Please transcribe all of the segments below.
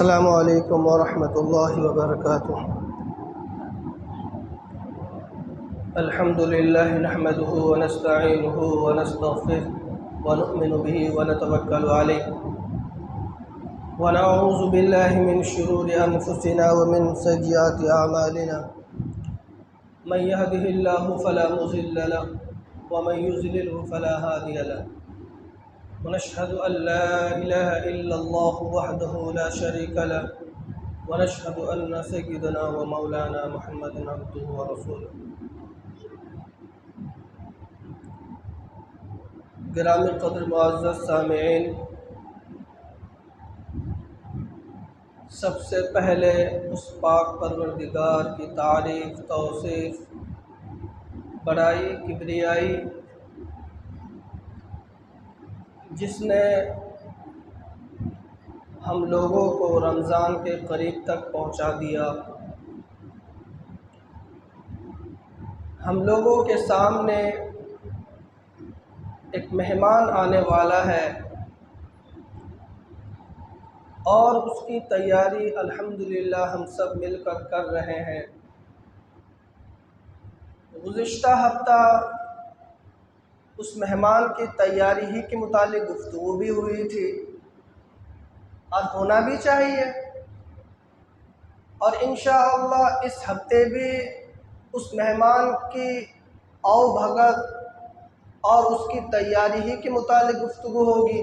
السلام علیکم ورحمۃ اللہ وبرکاتہ۔ الحمد للہ نحمده ونستعینه ونستغفره ونؤمن به ونتوکل علیہ ونعوذ باللہ من شرور انفسنا ومن سیئات اعمالنا من يهده اللہ فلا مضل له ومن يضلل فلا هادی له ونشهد أن لا إله إلا الله وحده لا شريك له ونشهد أن سيدنا ومولانا محمد عبده ورسوله۔ گرامی قدر معزز سامعین، سب سے پہلے اس پاک پروردگار کی تعریف، توصیف، بڑائی، کبریائی، جس نے ہم لوگوں کو رمضان کے قریب تک پہنچا دیا۔ ہم لوگوں کے سامنے ایک مہمان آنے والا ہے اور اس کی تیاری الحمدللہ ہم سب مل کر رہے ہیں۔ گزشتہ ہفتہ اس مہمان کی تیاری ہی کے متعلق گفتگو بھی ہوئی تھی اور ہونا بھی چاہیے، اور انشاءاللہ اس ہفتے بھی اس مہمان کی آؤ بھگت اور اس کی تیاری ہی کے متعلق گفتگو ہوگی۔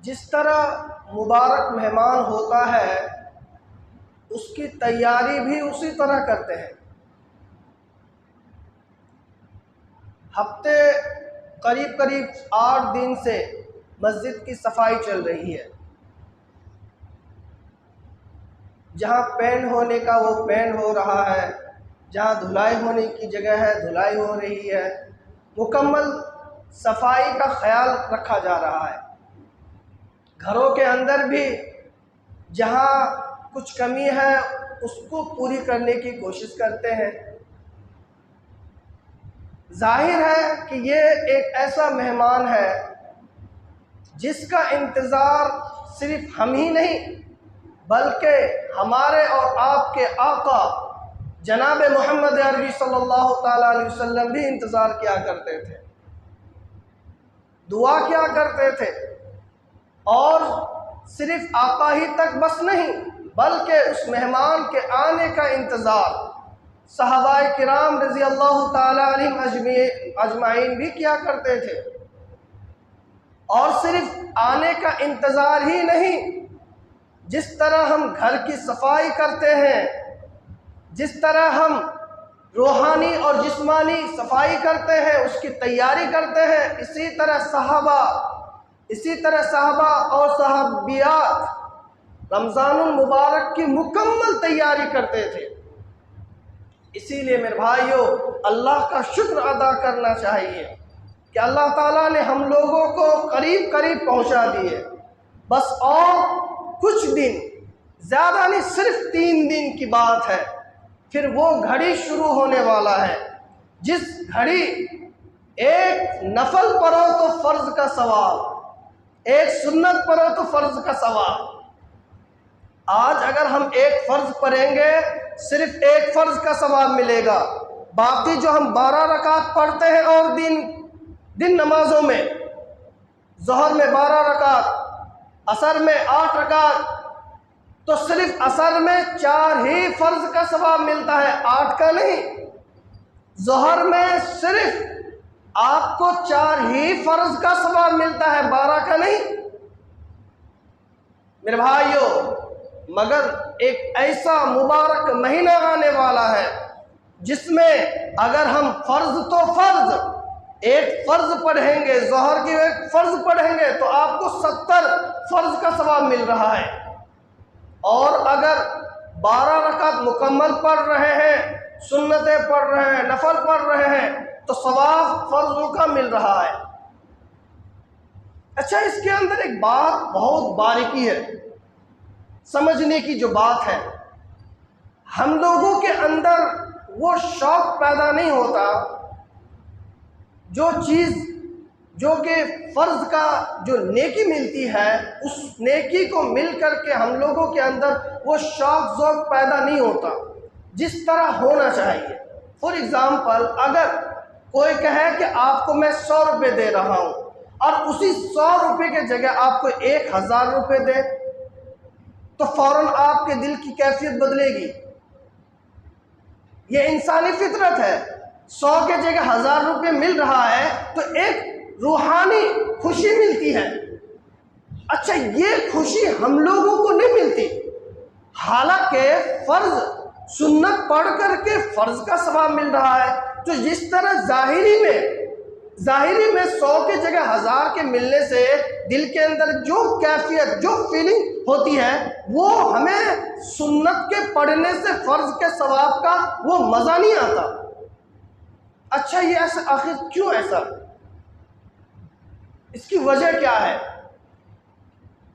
جس طرح مبارک مہمان ہوتا ہے اس کی تیاری بھی اسی طرح کرتے ہیں۔ ہفتے قریب 8 دن سے مسجد کی صفائی چل رہی ہے۔ جہاں پینٹ ہونے کا وہ پینٹ ہو رہا ہے، جہاں دھلائی ہونے کی جگہ ہے دھلائی ہو رہی ہے، مکمل صفائی کا خیال رکھا جا رہا ہے۔ گھروں کے اندر بھی جہاں کچھ کمی ہے اس کو پوری کرنے کی کوشش کرتے ہیں۔ ظاہر ہے کہ یہ ایک ایسا مہمان ہے جس کا انتظار صرف ہم ہی نہیں بلکہ ہمارے اور آپ کے آقا جناب محمد عربی صلی اللہ تعالیٰ علیہ وسلم بھی انتظار کیا کرتے تھے، دعا کیا کرتے تھے، اور صرف آقا ہی تک بس نہیں بلکہ اس مہمان کے آنے کا انتظار صحابہ کرام رضی اللہ تعالیٰ علیہم اجمعین بھی کیا کرتے تھے۔ اور صرف آنے کا انتظار ہی نہیں، جس طرح ہم گھر کی صفائی کرتے ہیں، جس طرح ہم روحانی اور جسمانی صفائی کرتے ہیں، اس کی تیاری کرتے ہیں، اسی طرح صحابہ اور صحابیات رمضان المبارک کی مکمل تیاری کرتے تھے۔ اسی لیے میرے بھائیوں، اللہ کا شکر ادا کرنا چاہیے کہ اللہ تعالیٰ نے ہم لوگوں کو قریب پہنچا دیے۔ بس اور کچھ دن، زیادہ نہیں، صرف 3 دن کی بات ہے، پھر وہ گھڑی شروع ہونے والا ہے جس گھڑی ایک نفل پڑھو تو فرض کا ثواب، ایک سنت پڑھو تو فرض کا ثواب۔ آج اگر ہم ایک فرض پڑھیں گے صرف ایک فرض کا ثواب ملے گا، باقی جو ہم 12 رکعت پڑھتے ہیں اور دن نمازوں میں، ظہر میں 12 رکعت، عصر میں 8 رکعت، تو صرف عصر میں 4 ہی فرض کا ثواب ملتا ہے، 8 کا نہیں۔ ظہر میں صرف آپ کو 4 ہی فرض کا ثواب ملتا ہے، 12 کا نہیں۔ میرے بھائیوں، مگر ایک ایسا مبارک مہینہ آنے والا ہے جس میں اگر ہم فرض تو فرض ایک فرض پڑھیں گے، ظہر کی ایک فرض پڑھیں گے تو آپ کو 70 فرض کا ثواب مل رہا ہے، اور اگر 12 رکعت مکمل پڑھ رہے ہیں، سنتیں پڑھ رہے ہیں، نفل پڑھ رہے ہیں، تو ثواب فرضوں کا مل رہا ہے۔ اچھا، اس کے اندر ایک بات بہت باریکی ہے، سمجھنے کی جو بات ہے، ہم لوگوں کے اندر وہ شوق پیدا نہیں ہوتا جو چیز جو کہ فرض کا جو نیکی ملتی ہے، اس نیکی کو مل کر کے ہم لوگوں کے اندر وہ شوق ذوق پیدا نہیں ہوتا جس طرح ہونا چاہیے۔ فار ایگزامپل، اگر کوئی کہے کہ آپ کو میں 100 روپے دے رہا ہوں اور اسی 100 روپے کے جگہ آپ کو 1000 روپے دے، تو فوراً آپ کے دل کی کیفیت بدلے گی۔ یہ انسانی فطرت ہے۔ 100 کے جگہ 1000 روپے مل رہا ہے تو ایک روحانی خوشی ملتی ہے۔ اچھا، یہ خوشی ہم لوگوں کو نہیں ملتی، حالانکہ فرض سنت پڑھ کر کے فرض کا ثواب مل رہا ہے۔ تو جس طرح ظاہری میں 100 کے جگہ 1000 کے ملنے سے دل کے اندر جو کیفیت، جو فیلنگ ہوتی ہے، وہ ہمیں سنت کے پڑھنے سے فرض کے ثواب کا وہ مزہ نہیں آتا۔ اچھا، یہ ایسا آخر کیوں ایسا؟ اس کی وجہ کیا ہے؟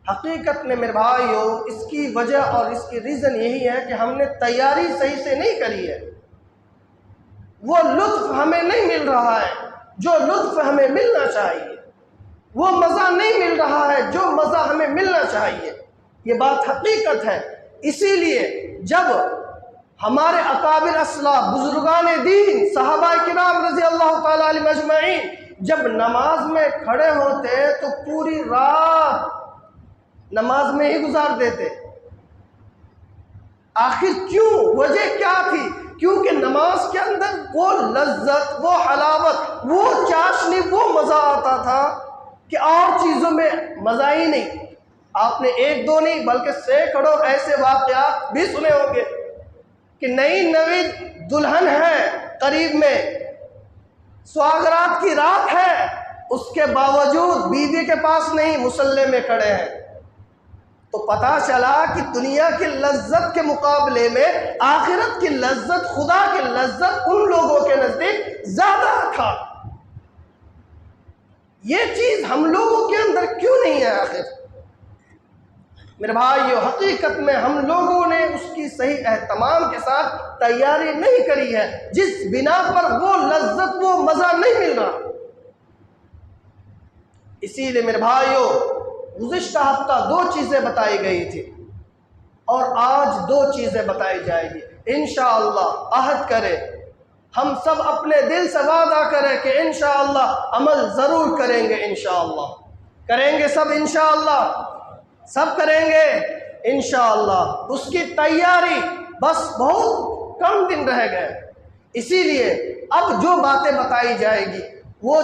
حقیقت میں میرے بھائیو، اس کی وجہ اور اس کی ریزن یہی ہے کہ ہم نے تیاری صحیح سے نہیں کری ہے۔ وہ لطف ہمیں نہیں مل رہا ہے جو لطف ہمیں ملنا چاہیے، وہ مزہ نہیں مل رہا ہے جو مزہ ہمیں ملنا چاہیے۔ یہ بات حقیقت ہے۔ اسی لیے جب ہمارے اکابر اسلاف، بزرگان دین، صحابہ کرام رضی اللہ تعالیٰ علیہم اجمعین جب نماز میں کھڑے ہوتے تو پوری رات نماز میں ہی گزار دیتے۔ آخر کیوں؟ وجہ کیا تھی؟ کیونکہ نماز کے اندر وہ لذت، وہ حلاوت، وہ چاشنی، وہ مزہ آتا تھا کہ اور چیزوں میں مزہ ہی نہیں۔ آپ نے ایک دو نہیں بلکہ سینکڑوں ایسے واقعات بھی سنے ہوں گے کہ نئی نوی دلہن ہے، قریب میں سواگرات کی رات ہے، اس کے باوجود بیوی کے پاس نہیں، مصلی میں کھڑے ہیں۔ تو پتا چلا کہ دنیا کی لذت کے مقابلے میں آخرت کی لذت، خدا کی لذت ان لوگوں کے نزدیک زیادہ تھا۔ یہ چیز ہم لوگوں کے اندر کیوں نہیں ہے آخر؟ میرے بھائیو، حقیقت میں ہم لوگوں نے اس کی صحیح اہتمام کے ساتھ تیاری نہیں کری ہے، جس بنا پر وہ لذت، وہ مزہ نہیں مل رہا۔ اسی لیے میرے بھائیو، گزشتہ ہفتہ 2 چیزیں بتائی گئی تھی اور آج 2 چیزیں بتائی جائے گی انشاءاللہ۔ عہد کرے، ہم سب اپنے دل سے وعدہ کریں کہ انشاءاللہ عمل ضرور کریں گے، انشاءاللہ کریں گے، سب انشاءاللہ سب کریں گے انشاءاللہ۔ اس کی تیاری بس بہت کم دن رہ گئے۔ اسی لیے اب جو باتیں بتائی جائے گی وہ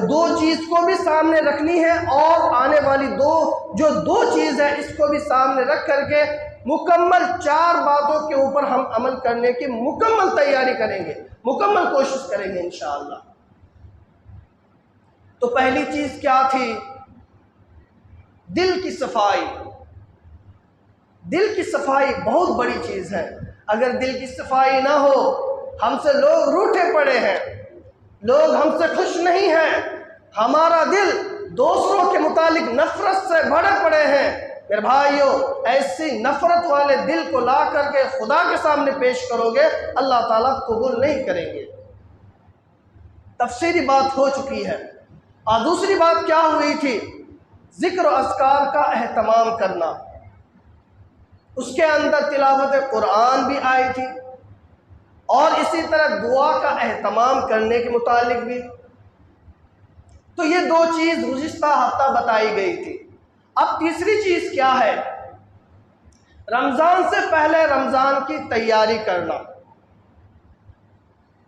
2 چیز کو بھی سامنے رکھنی ہے، اور آنے والی 2 چیز ہے اس کو بھی سامنے رکھ کر کے مکمل 4 باتوں کے اوپر ہم عمل کرنے کی مکمل تیاری کریں گے، مکمل کوشش کریں گے انشاءاللہ۔ تو پہلی چیز کیا تھی؟ دل کی صفائی۔ دل کی صفائی بہت بڑی چیز ہے۔ اگر دل کی صفائی نہ ہو، ہم سے لوگ روٹھے پڑے ہیں، لوگ ہم سے خوش نہیں ہیں، ہمارا دل دوسروں کے متعلق نفرت سے بھرے پڑے ہیں، میرے بھائیو ایسی نفرت والے دل کو لا کر کے خدا کے سامنے پیش کرو گے، اللہ تعالیٰ قبول نہیں کریں گے۔ تفسیری بات ہو چکی ہے۔ اور دوسری بات کیا ہوئی تھی؟ ذکر و اذکار کا اہتمام کرنا۔ اس کے اندر تلاوت قرآن بھی آئی تھی، اور اسی طرح دعا کا اہتمام کرنے کے متعلق بھی۔ تو یہ 2 چیز گزشتہ ہفتہ بتائی گئی تھی۔ اب تیسری چیز کیا ہے؟ رمضان سے پہلے رمضان کی تیاری کرنا۔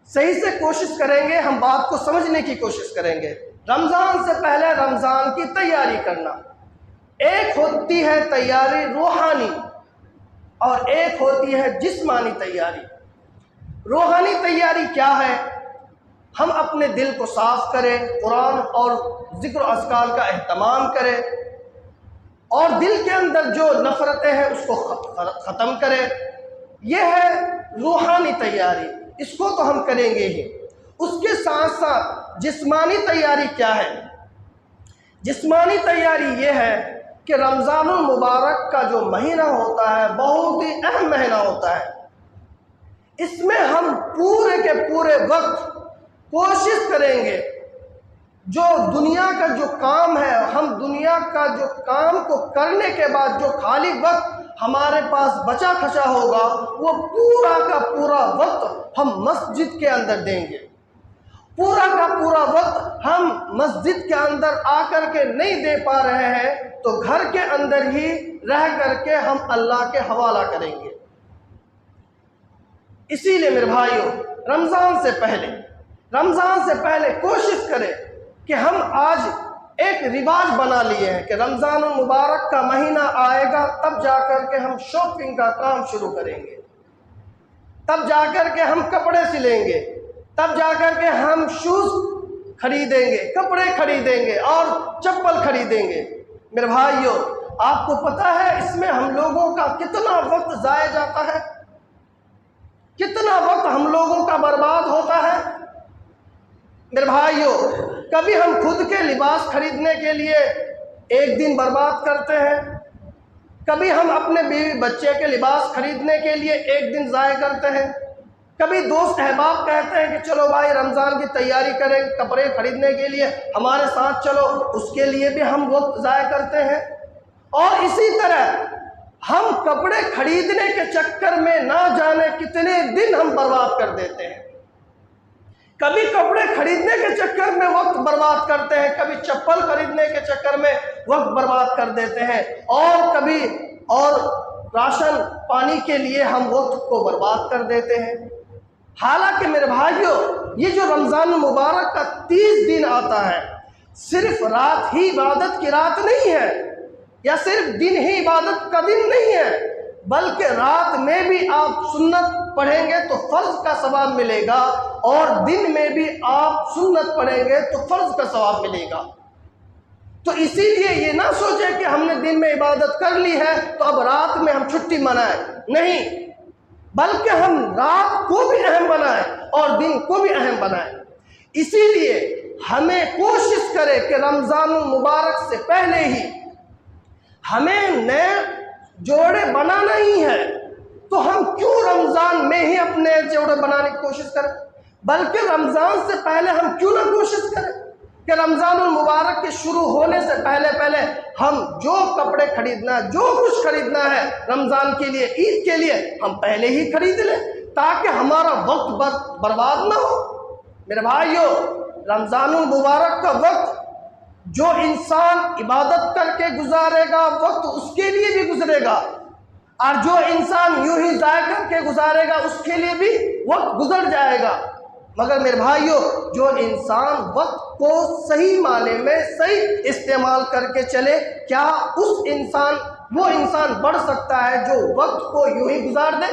صحیح سے کوشش کریں گے، ہم بات کو سمجھنے کی کوشش کریں گے۔ رمضان سے پہلے رمضان کی تیاری کرنا۔ ایک ہوتی ہے تیاری روحانی اور ایک ہوتی ہے جسمانی تیاری۔ روحانی تیاری کیا ہے؟ ہم اپنے دل کو صاف کریں، قرآن اور ذکر و اذکار کا اہتمام کریں، اور دل کے اندر جو نفرتیں ہیں اس کو ختم کریں۔ یہ ہے روحانی تیاری، اس کو تو ہم کریں گے ہی۔ اس کے ساتھ ساتھ جسمانی تیاری کیا ہے؟ جسمانی تیاری یہ ہے کہ رمضان المبارک کا جو مہینہ ہوتا ہے بہت ہی اہم مہینہ ہوتا ہے۔ اس میں ہم پورے کے پورے وقت کوشش کریں گے جو دنیا کا جو کام ہے، ہم دنیا کا جو کام کو کرنے کے بعد جو خالی وقت ہمارے پاس بچا کھچا ہوگا، وہ پورا کا پورا وقت ہم مسجد کے اندر دیں گے۔ پورا کا پورا وقت ہم مسجد کے اندر آ کر کے نہیں دے پا رہے ہیں تو گھر کے اندر ہی رہ کر کے ہم اللہ کے حوالہ کریں گے۔ اسی لیے میرے بھائیوں، رمضان سے پہلے کوشش کریں کہ ہم آج ایک رواج بنا لیے ہیں کہ رمضان المبارک کا مہینہ آئے گا تب جا کر کے ہم شاپنگ کا کام شروع کریں گے، تب جا کر کے ہم کپڑے سلیں گے، تب جا کر کے ہم شوز خریدیں گے، کپڑے خریدیں گے اور چپل خریدیں گے۔ میرے بھائیوں، آپ کو پتہ ہے اس میں ہم لوگوں کا کتنا وقت ضائع جاتا ہے، کتنا وقت ہم لوگوں کا برباد ہوتا ہے۔ میرے بھائیوں، کبھی ہم خود کے لباس خریدنے کے لیے ایک دن برباد کرتے ہیں، کبھی ہم اپنے بیوی بچے کے لباس خریدنے کے لیے ایک دن ضائع کرتے ہیں، کبھی دوست احباب کہتے ہیں کہ چلو بھائی رمضان کی تیاری کریں، کپڑے خریدنے کے لیے ہمارے ساتھ چلو، اس کے لیے بھی ہم وقت ضائع کرتے ہیں۔ اور اسی طرح ہم کپڑے خریدنے کے چکر میں نہ جانے کتنے دن ہم برباد کر دیتے ہیں۔ کبھی کپڑے خریدنے کے چکر میں وقت برباد کرتے ہیں، کبھی چپل خریدنے کے چکر میں وقت برباد کر دیتے ہیں، اور کبھی راشن پانی کے لیے ہم وقت کو برباد کر دیتے ہیں۔ حالانکہ میرے بھائیوں، یہ جو رمضان المبارک کا 30 دن آتا ہے، صرف رات ہی عبادت کی رات نہیں ہے، یا صرف دن ہی عبادت کا دن نہیں ہے، بلکہ رات میں بھی آپ سنت پڑھیں گے تو فرض کا ثواب ملے گا، اور دن میں بھی آپ سنت پڑھیں گے تو فرض کا ثواب ملے گا۔ تو اسی لیے یہ نہ سوچیں کہ ہم نے دن میں عبادت کر لی ہے تو اب رات میں ہم چھٹی منائیں، نہیں، بلکہ ہم رات کو بھی اہم بنائیں اور دن کو بھی اہم بنائیں۔ اسی لیے ہمیں کوشش کرے کہ رمضان المبارک سے پہلے ہی ہمیں نئے جوڑے بنانا ہی ہے، تو ہم کیوں رمضان میں ہی اپنے جوڑے بنانے کی کوشش کریں، بلکہ رمضان سے پہلے ہم کیوں نہ کوشش کریں کہ رمضان المبارک کے شروع ہونے سے پہلے ہم جو کپڑے خریدنا ہے، جو کچھ خریدنا ہے رمضان کے لیے، عید کے لیے، ہم پہلے ہی خرید لیں تاکہ ہمارا وقت برباد نہ ہو۔ میرے بھائیوں، رمضان المبارک کا وقت جو انسان عبادت کر کے گزارے گا وقت اس کے لیے بھی گزرے گا، اور جو انسان یوں ہی ضائع کر کے گزارے گا اس کے لیے بھی وقت گزر جائے گا۔ مگر میرے بھائیوں، جو انسان وقت کو صحیح معنی میں صحیح استعمال کر کے چلے، کیا وہ انسان بڑھ سکتا ہے جو وقت کو یوں ہی گزار دے؟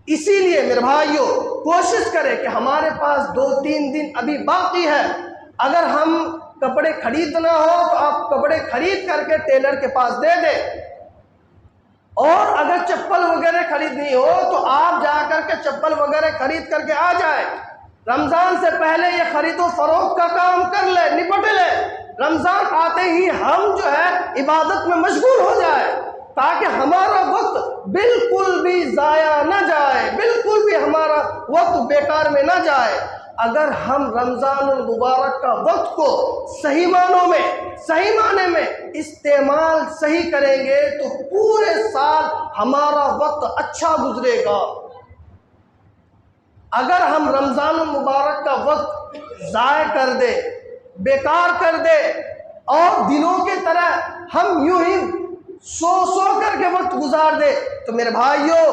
اسی لیے میرے بھائیوں، کوشش کریں کہ ہمارے پاس 2-3 دن ابھی باقی ہے۔ اگر ہم کپڑے خریدنا ہو تو آپ کپڑے خرید کر کے ٹیلر کے پاس دے دیں، اور اگر چپل وغیرہ خریدنی ہو تو آپ جا کر کے چپل وغیرہ خرید کر کے آ جائیں۔ رمضان سے پہلے یہ خرید و فروخت کا کام کر لے، نپٹ لے، رمضان آتے ہی ہم جو ہے عبادت میں مشغول ہو جائے، تاکہ ہمارا وقت بالکل بھی ضائع نہ جائے، بالکل بھی ہمارا وقت بیکار میں نہ جائے۔ اگر ہم رمضان المبارک کا وقت کو صحیح معنی میں استعمال صحیح کریں گے تو پورے سال ہمارا وقت اچھا گزرے گا۔ اگر ہم رمضان المبارک کا وقت ضائع کر دے، بیکار کر دے، اور دنوں کے طرح ہم یوں ہی سو کر کے وقت گزار دے، تو میرے بھائیوں،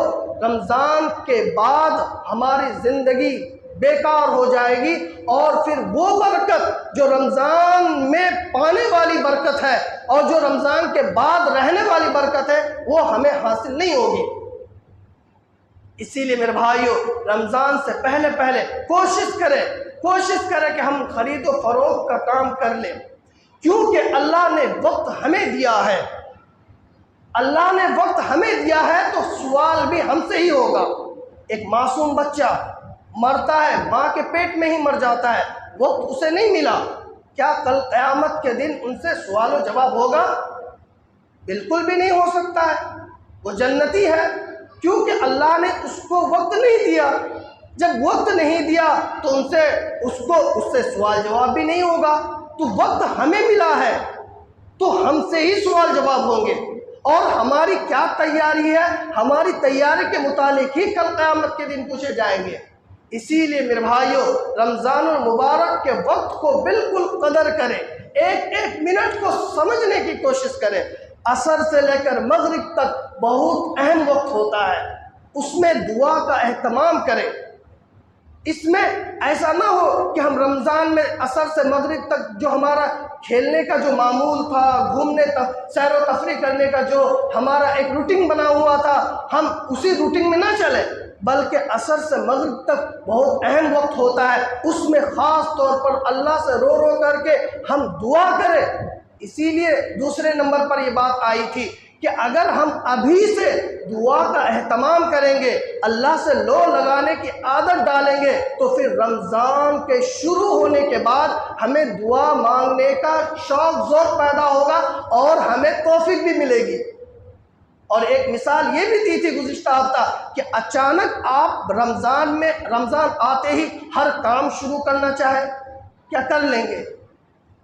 رمضان کے بعد ہماری زندگی بیکار ہو جائے گی، اور پھر وہ برکت جو رمضان میں پانے والی برکت ہے اور جو رمضان کے بعد رہنے والی برکت ہے وہ ہمیں حاصل نہیں ہوگی۔ اسی لیے میرے بھائیوں، رمضان سے پہلے کوشش کریں کہ ہم خرید و فروخت کا کام کر لیں، کیونکہ اللہ نے وقت ہمیں دیا ہے، اللہ نے وقت ہمیں دیا ہے تو سوال بھی ہم سے ہی ہوگا۔ ایک معصوم بچہ مرتا ہے، ماں کے پیٹ میں ہی مر جاتا ہے، وقت اسے نہیں ملا، کیا کل قیامت کے دن ان سے سوال و جواب ہوگا؟ بالکل بھی نہیں ہو سکتا ہے۔ وہ جنتی ہے کیونکہ اللہ نے اس کو وقت نہیں دیا، جب وقت نہیں دیا تو اس سے سوال جواب بھی نہیں ہوگا۔ تو وقت ہمیں ملا ہے تو ہم سے ہی سوال جواب ہوں گے، اور ہماری کیا تیاری ہے، ہماری تیاری کے متعلق ہی کل قیامت کے دن پوچھے جائیں گے۔ اسی لیے میرے بھائیوں، رمضان المبارک کے وقت کو بالکل قدر کریں، ایک ایک منٹ کو سمجھنے کی کوشش کریں۔ عصر سے لے کر مغرب تک بہت اہم وقت ہوتا ہے، اس میں دعا کا اہتمام کریں۔ اس میں ایسا نہ ہو کہ ہم رمضان میں عصر سے مغرب تک جو ہمارا کھیلنے کا جو معمول تھا، گھومنے سیر و تفریح کرنے کا جو ہمارا ایک روٹین بنا ہوا تھا، ہم اسی روٹین میں نہ چلیں، بلکہ عصر سے مغرب تک بہت اہم وقت ہوتا ہے، اس میں خاص طور پر اللہ سے رو رو کر کے ہم دعا کریں۔ اسی لیے دوسرے نمبر پر یہ بات آئی تھی کہ اگر ہم ابھی سے دعا کا اہتمام کریں گے، اللہ سے لو لگانے کی عادت ڈالیں گے، تو پھر رمضان کے شروع ہونے کے بعد ہمیں دعا مانگنے کا شوق ذوق پیدا ہوگا اور ہمیں توفیق بھی ملے گی۔ اور ایک مثال یہ بھی دی تھی گزشتہ ہفتہ کہ اچانک آپ رمضان آتے ہی ہر کام شروع کرنا چاہے، کیا کر لیں گے؟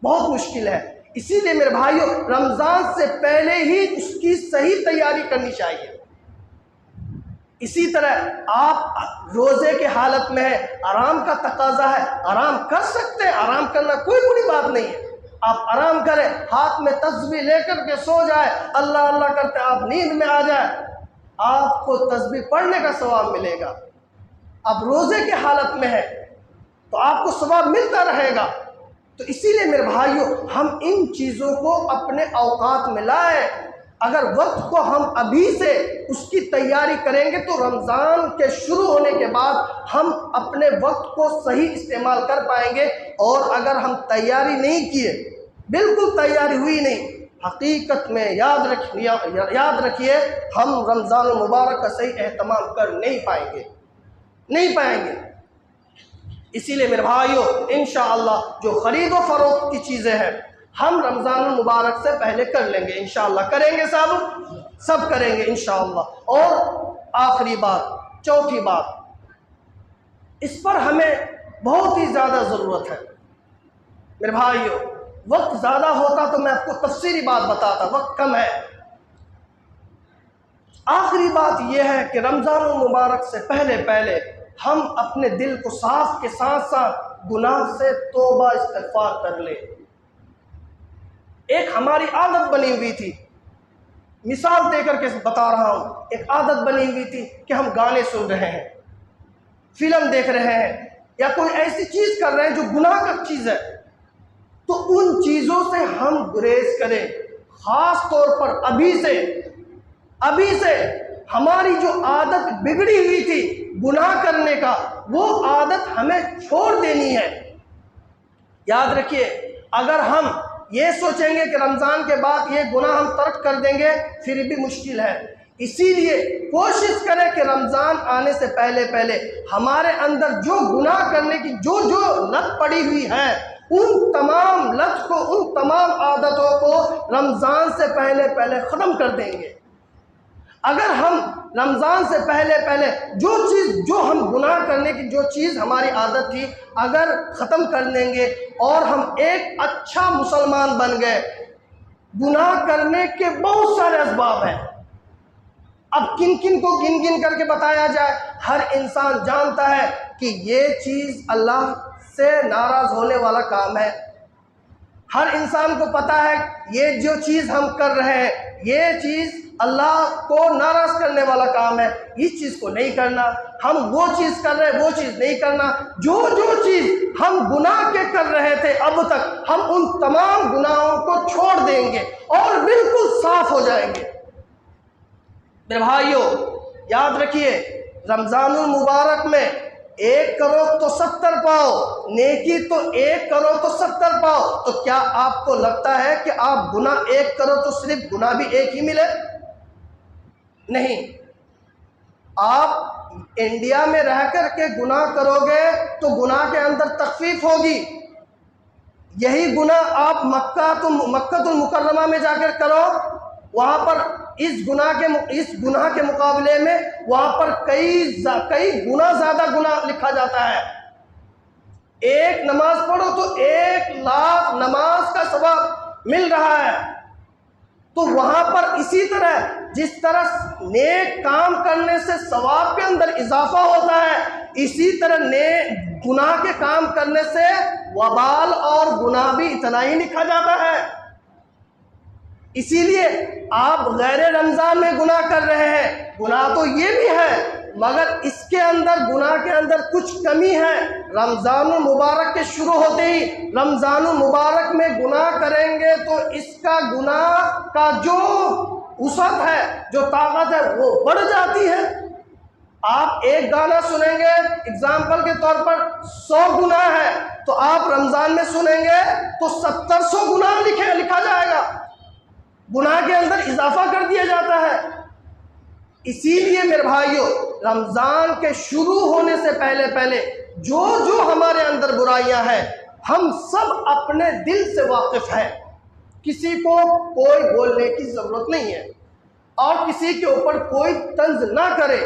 بہت مشکل ہے۔ اسی لیے میرے بھائیوں، رمضان سے پہلے ہی اس کی صحیح تیاری کرنی چاہیے۔ اسی طرح آپ روزے کے حالت میں ہیں، آرام کا تقاضا ہے، آرام کر سکتے ہیں، آرام کرنا کوئی بری بات نہیں ہے، آپ آرام کریں، ہاتھ میں تسبیح لے کر کے سو جائے، اللہ اللہ کرتے آپ نیند میں آ جائے، آپ کو تسبیح پڑھنے کا ثواب ملے گا۔ آپ روزے کے حالت میں ہیں تو آپ کو ثواب ملتا رہے گا۔ تو اسی لیے میرے بھائیوں، ہم ان چیزوں کو اپنے اوقات میں لائیں۔ اگر وقت کو ہم ابھی سے اس کی تیاری کریں گے تو رمضان کے شروع ہونے کے بعد ہم اپنے وقت کو صحیح استعمال کر پائیں گے۔ اور اگر ہم تیاری نہیں کیے، بالکل تیاری ہوئی نہیں، حقیقت میں یاد رکھیے ہم رمضان المبارک کا صحیح اہتمام کر نہیں پائیں گے۔ اسی لیے میرے بھائیوں، انشاءاللہ جو خرید و فروخت کی چیزیں ہیں ہم رمضان المبارک سے پہلے کر لیں گے، انشاءاللہ کریں گے، سب کریں گے انشاءاللہ۔ اور آخری بات، چوتھی بات، اس پر ہمیں بہت ہی زیادہ ضرورت ہے میرے بھائیوں۔ وقت زیادہ ہوتا تو میں آپ کو تفصیلی بات بتاتا، وقت کم ہے۔ آخری بات یہ ہے کہ رمضان المبارک سے پہلے ہم اپنے دل کو صاف کے ساتھ ساتھ گناہ سے توبہ استغفار کر لیں۔ ایک ہماری عادت بنی ہوئی تھی، مثال دے کر کے بتا رہا ہوں، ایک عادت بنی ہوئی تھی کہ ہم گانے سن رہے ہیں، فلم دیکھ رہے ہیں، یا کوئی ایسی چیز کر رہے ہیں جو گناہ کا چیز ہے، تو ان چیزوں سے ہم گریز کریں۔ خاص طور پر ابھی سے ہماری جو عادت بگڑی ہوئی تھی گناہ کرنے کا، وہ عادت ہمیں چھوڑ دینی ہے۔ یاد رکھیے، اگر ہم یہ سوچیں گے کہ رمضان کے بعد یہ گناہ ہم ترک کر دیں گے، پھر بھی مشکل ہے۔ اسی لیے کوشش کریں کہ رمضان آنے سے پہلے ہمارے اندر جو گناہ کرنے کی جو لت پڑی ہوئی ہے، ان تمام لت کو، ان تمام عادتوں کو رمضان سے پہلے ختم کر دیں گے۔ اگر ہم رمضان سے پہلے جو ہم گناہ کرنے کی جو چیز ہماری عادت تھی اگر ختم کر لیں گے اور ہم ایک اچھا مسلمان بن گئے۔ گناہ کرنے کے بہت سارے اسباب ہیں، اب کن کو گن کر کے بتایا جائے؟ ہر انسان جانتا ہے کہ یہ چیز اللہ سے ناراض ہونے والا کام ہے۔ ہر انسان کو پتا ہے یہ جو چیز ہم کر رہے ہیں یہ چیز اللہ کو ناراض کرنے والا کام ہے، اس چیز کو نہیں کرنا۔ ہم وہ چیز کر رہے ہیں، وہ چیز نہیں کرنا۔ جو چیز ہم گناہ کے کر رہے تھے اب تک، ہم ان تمام گناہوں کو چھوڑ دیں گے اور بالکل صاف ہو جائیں گے۔ میرے بھائیوں یاد رکھیے، رمضان المبارک میں 1 کروڑ تو 70 پاؤ نیکی، تو 1 کروڑ تو 70 پاؤ۔ تو کیا آپ کو لگتا ہے کہ آپ گناہ 1 کروڑ تو صرف گناہ بھی ایک ہی ملے؟ نہیں، آپ انڈیا میں رہ کر کے گناہ کرو گے تو گناہ کے اندر تخفیف ہوگی۔ یہی گناہ آپ مکہ المکرمہ میں جا کر کرو، وہاں پر اس گناہ کے مقابلے میں وہاں پر کئی گنا زیادہ گناہ لکھا جاتا ہے۔ ایک نماز پڑھو تو 1,00,000 نماز کا ثواب مل رہا ہے۔ تو وہاں پر اسی طرح جس طرح نیک کام کرنے سے ثواب کے اندر اضافہ ہوتا ہے، اسی طرح گناہ کے کام کرنے سے وبال اور گناہ بھی اتنا ہی لکھا جاتا ہے۔ اسی لیے آپ غیر رمضان میں گناہ کر رہے ہیں، گناہ تو یہ بھی ہے مگر اس کے اندر گناہ کے اندر کچھ کمی ہے۔ رمضان المبارک کے شروع ہوتے ہی رمضان المبارک میں گناہ کریں گے تو اس کا گناہ کا جو وسعت ہے، جو طاقت ہے وہ بڑھ جاتی ہے۔ آپ ایک گانا سنیں گے اگزامپل کے طور پر 100 گناہ ہے، تو آپ رمضان میں سنیں گے تو 700 گناہ لکھا جائے گا، گناہ کے اندر اضافہ کر دیا جاتا ہے۔ اسی لیے میرے بھائیوں، رمضان کے شروع ہونے سے پہلے جو ہمارے اندر برائیاں ہیں ہم سب اپنے دل سے واقف ہیں، کسی کو کوئی بولنے کی ضرورت نہیں ہے اور کسی کے اوپر کوئی طنز نہ کرے۔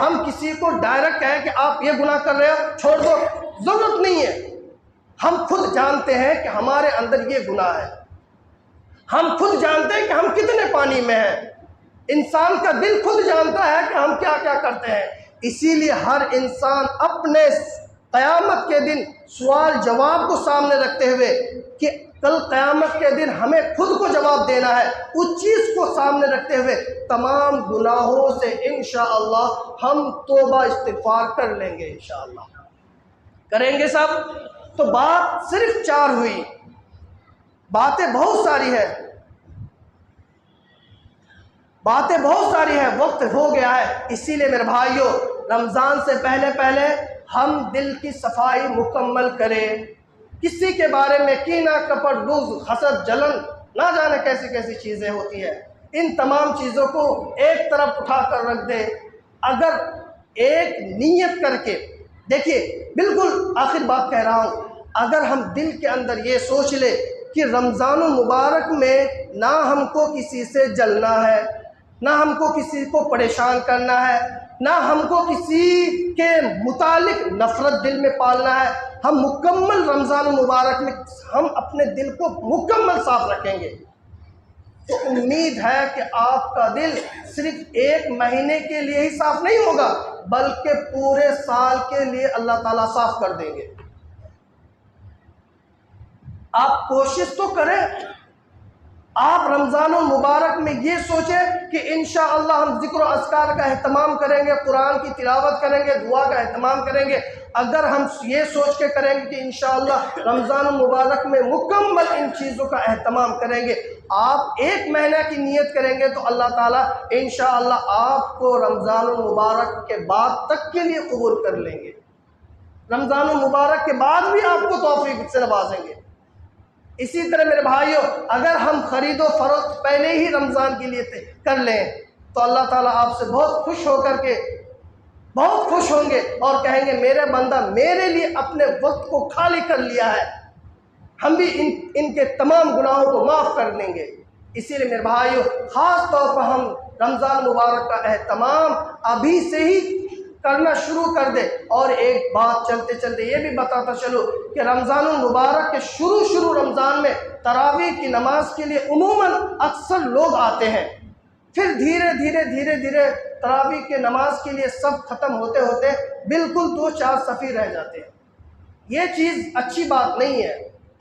ہم کسی کو ڈائریکٹ کہیں کہ آپ یہ گناہ کر رہے ہو چھوڑ دو، ضرورت نہیں ہے۔ ہم خود جانتے ہیں کہ ہمارے اندر یہ گناہ ہے، ہم خود جانتے ہیں کہ ہم کتنے پانی میں ہیں، انسان کا دل خود جانتا ہے کہ ہم کیا کیا کرتے ہیں۔ اسی لیے ہر انسان اپنے قیامت کے دن سوال جواب کو سامنے رکھتے ہوئے کہ کل قیامت کے دن ہمیں خود کو جواب دینا ہے، اس چیز کو سامنے رکھتے ہوئے تمام گناہوں سے انشاءاللہ ہم توبہ استغفار کر لیں گے، انشاءاللہ کریں گے سب۔ تو بات صرف 4 ہوئی، باتیں بہت ساری ہیں، وقت ہو گیا ہے۔ اسی لیے میرے بھائیوں، رمضان سے پہلے ہم دل کی صفائی مکمل کریں۔ کسی کے بارے میں کینہ، کپٹ، بغض، حسد، جلن، نہ جانے کیسی کیسی چیزیں ہوتی ہیں، ان تمام چیزوں کو ایک طرف اٹھا کر رکھ دیں۔ اگر ایک نیت کر کے دیکھیے، بالکل آخر بات کہہ رہا ہوں، اگر ہم دل کے اندر یہ سوچ لے کہ رمضان المبارک میں نہ ہم کو کسی سے جلنا ہے، نہ ہم کو کسی کو پریشان کرنا ہے، نہ ہم کو کسی کے متعلق نفرت دل میں پالنا ہے، ہم مکمل رمضان المبارک میں ہم اپنے دل کو مکمل صاف رکھیں گے تو امید ہے کہ آپ کا دل صرف 1 مہینے کے لیے ہی صاف نہیں ہوگا بلکہ پورے سال کے لیے اللہ تعالیٰ صاف کر دیں گے۔ آپ کوشش تو کریں، آپ رمضان المبارک میں یہ سوچیں کہ انشاءاللہ ہم ذکر و اذکار کا اہتمام کریں گے، قرآن کی تلاوت کریں گے، دعا کا اہتمام کریں گے۔ اگر ہم یہ سوچ کے کریں گے کہ انشاءاللہ رمضان المبارک میں مکمل ان چیزوں کا اہتمام کریں گے، آپ 1 مہینہ کی نیت کریں گے تو اللہ تعالیٰ انشاءاللہ آپ کو رمضان المبارک کے بعد تک کے لیے قبول کر لیں گے، رمضان المبارک کے بعد بھی آپ کو توفیق سے نوازیں گے۔ اسی طرح میرے بھائیوں، اگر ہم خرید و فروخت پہلے ہی رمضان کے لیے کر لیں تو اللہ تعالیٰ آپ سے بہت خوش ہوں گے اور کہیں گے میرے بندہ میرے لیے اپنے وقت کو خالی کر لیا ہے، ہم بھی ان کے تمام گناہوں کو معاف کر دیں گے۔ اسی لیے میرے بھائیوں، خاص طور پر ہم رمضان مبارک کا اہتمام ابھی سے ہی کرنا شروع کر دے۔ اور ایک بات چلتے یہ بھی بتاتا چلو کہ رمضان المبارک کے شروع رمضان میں تراویح کی نماز کے لیے عموماً اکثر لوگ آتے ہیں، پھر دھیرے تراویح کے نماز کے لیے سب ختم ہوتے بالکل 2-4 صفی رہ جاتے ہیں۔ یہ چیز اچھی بات نہیں ہے۔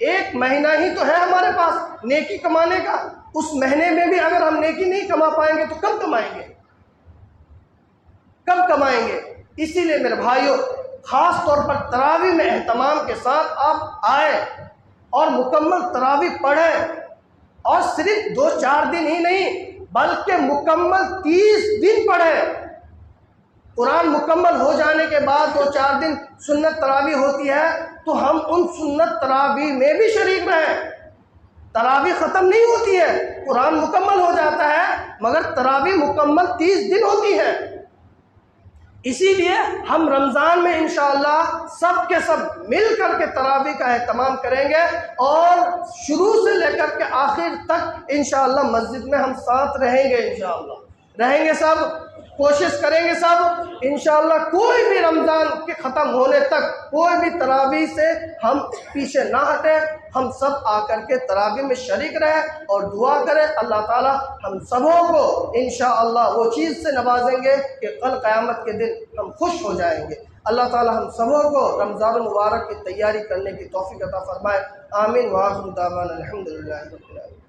1 مہینہ ہی تو ہے ہمارے پاس نیکی کمانے کا، اس مہینے میں بھی اگر ہم نیکی نہیں کما پائیں گے تو کب کمائیں گے؟ اسی لیے میرے بھائیوں، خاص طور پر تراویح میں اہتمام کے ساتھ آپ آئیں اور مکمل تراویح پڑھیں، اور صرف 2-4 دن ہی نہیں بلکہ مکمل 30 دن پڑھیں۔ قرآن مکمل ہو جانے کے بعد 2-4 دن سنت تراویح ہوتی ہے تو ہم ان سنت تراویح میں بھی شریک رہیں۔ تراویح ختم نہیں ہوتی ہے، قرآن مکمل ہو جاتا ہے مگر تراویح مکمل 30 دن ہوتی ہے۔ اسی لیے ہم رمضان میں انشاءاللہ سب کے سب مل کر کے تراویح کا اہتمام کریں گے، اور شروع سے لے کر کے آخر تک انشاءاللہ مسجد میں ہم ساتھ رہیں گے، انشاءاللہ رہیں گے، سب کوشش کریں گے سب انشاءاللہ کوئی بھی رمضان کے ختم ہونے تک کوئی بھی تراویح سے ہم پیچھے نہ ہٹیں، ہم سب آ کر کے تراویح میں شریک رہیں اور دعا کریں۔ اللہ تعالی ہم سبوں کو انشاءاللہ وہ چیز سے نوازیں گے کہ کل قیامت کے دن ہم خوش ہو جائیں گے۔ اللہ تعالی ہم سبوں کو رمضان المبارک کی تیاری کرنے کی توفیق عطا فرمائے۔ آمین۔ وآخر دعوانا الحمدللہ رب العالمین۔